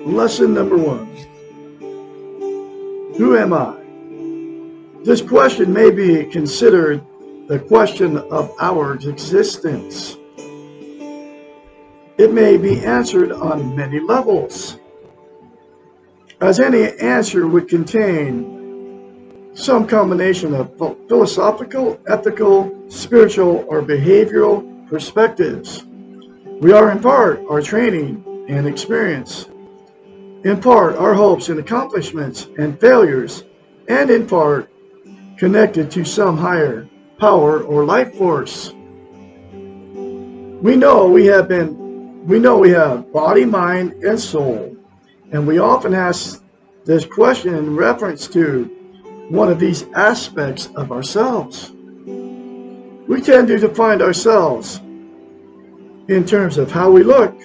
Lesson number 1. Who am I? This question may be considered the question of our existence. It may be answered on many levels, as any answer would contain some combination of philosophical, ethical, spiritual, or behavioral perspectives. We are in part our training and experience, in part our hopes and accomplishments and failures, and in part connected to some higher power or life force. We know we have body, mind, and soul, and we often ask this question in reference to one of these aspects of ourselves. We tend to define ourselves in terms of how we look,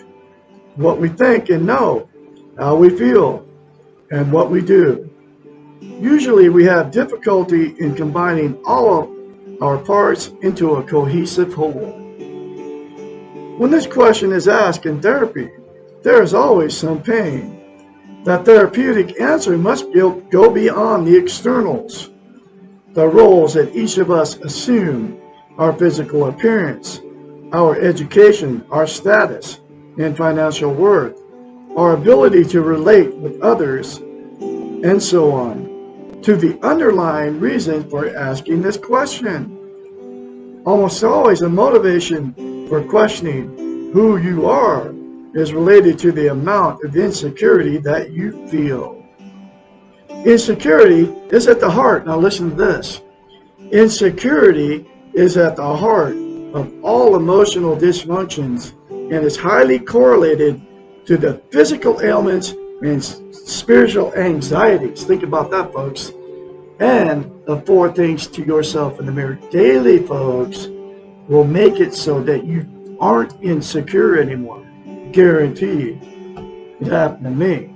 what we think and know, how we feel, and what we do. Usually we have difficulty in combining all of our parts into a cohesive whole. When this question is asked in therapy, there is always some pain. That therapeutic answer must go beyond the externals, the roles that each of us assume, our physical appearance, our education, our status, and financial worth, our ability to relate with others, and so on, to the underlying reason for asking this question. Almost always a motivation for questioning who you are is related to the amount of insecurity that you feel. Insecurity is at the heart. Now listen to this. Insecurity is at the heart of all emotional dysfunctions and is highly correlated to the physical ailments and spiritual anxieties. Think about that, folks. And the 4 things to yourself in the mirror daily, folks, will make it so that you aren't insecure anymore. Guaranteed. It happened to me.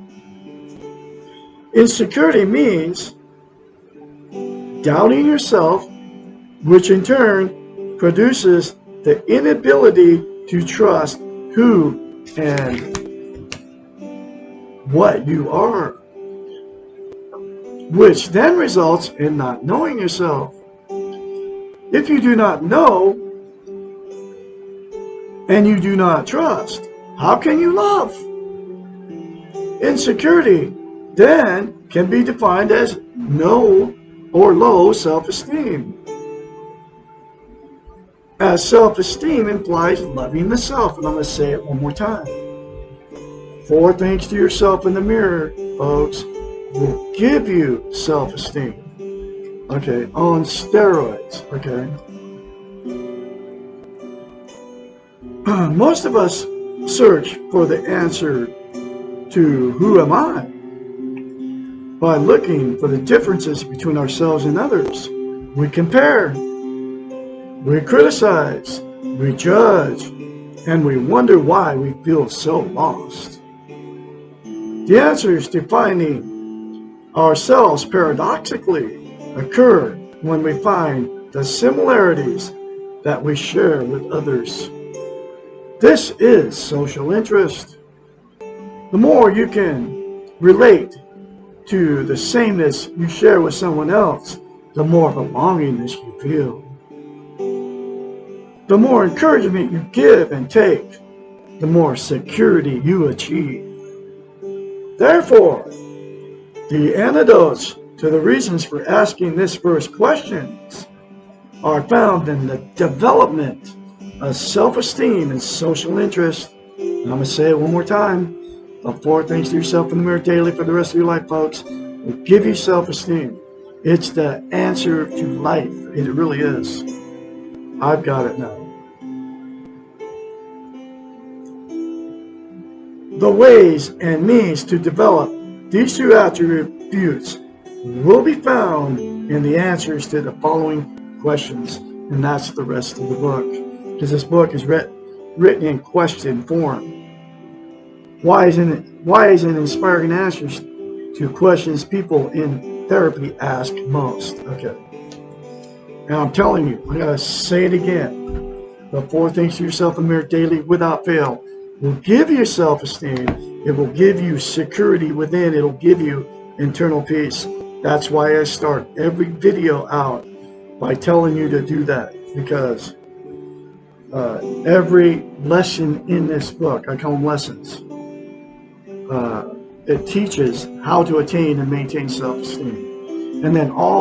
Insecurity means doubting yourself, which in turn produces the inability to trust who and what you are, which then results in not knowing yourself. If you do not know and you do not trust, how can you love? Insecurity then can be defined as no or low self-esteem, as self-esteem implies loving the self. And I'm going to say it one more time. 4 things to yourself in the mirror, folks, will give you self-esteem. Okay, on steroids, okay? Most of us search for the answer to who am I by looking for the differences between ourselves and others. We compare, we criticize, we judge, and we wonder why we feel so lost. The answers to finding ourselves paradoxically occur when we find the similarities that we share with others. This is social interest. The more you can relate to the sameness you share with someone else, the more belongingness you feel. The more encouragement you give and take, the more security you achieve. Therefore, the antidotes to the reasons for asking this first question are found in the development of self-esteem and social interest. And I'm going to say it one more time. The 4 things to yourself in the mirror daily for the rest of your life, folks, will give you self-esteem. It's the answer to life. It really is. I've got it now. The ways and means to develop these 2 attributes will be found in the answers to the following questions. And that's the rest of the book, because this book is written in question form. Why isn't inspiring answers to questions people in therapy ask most? Okay. Now I'm telling you, I gotta say it again. The 4 things to yourself in the mirror daily without fail will give you self-esteem. It will give you security within. It'll give you internal peace. That's why I start every video out by telling you to do that, because every lesson in this book, I call them lessons, it teaches how to attain and maintain self-esteem. And then all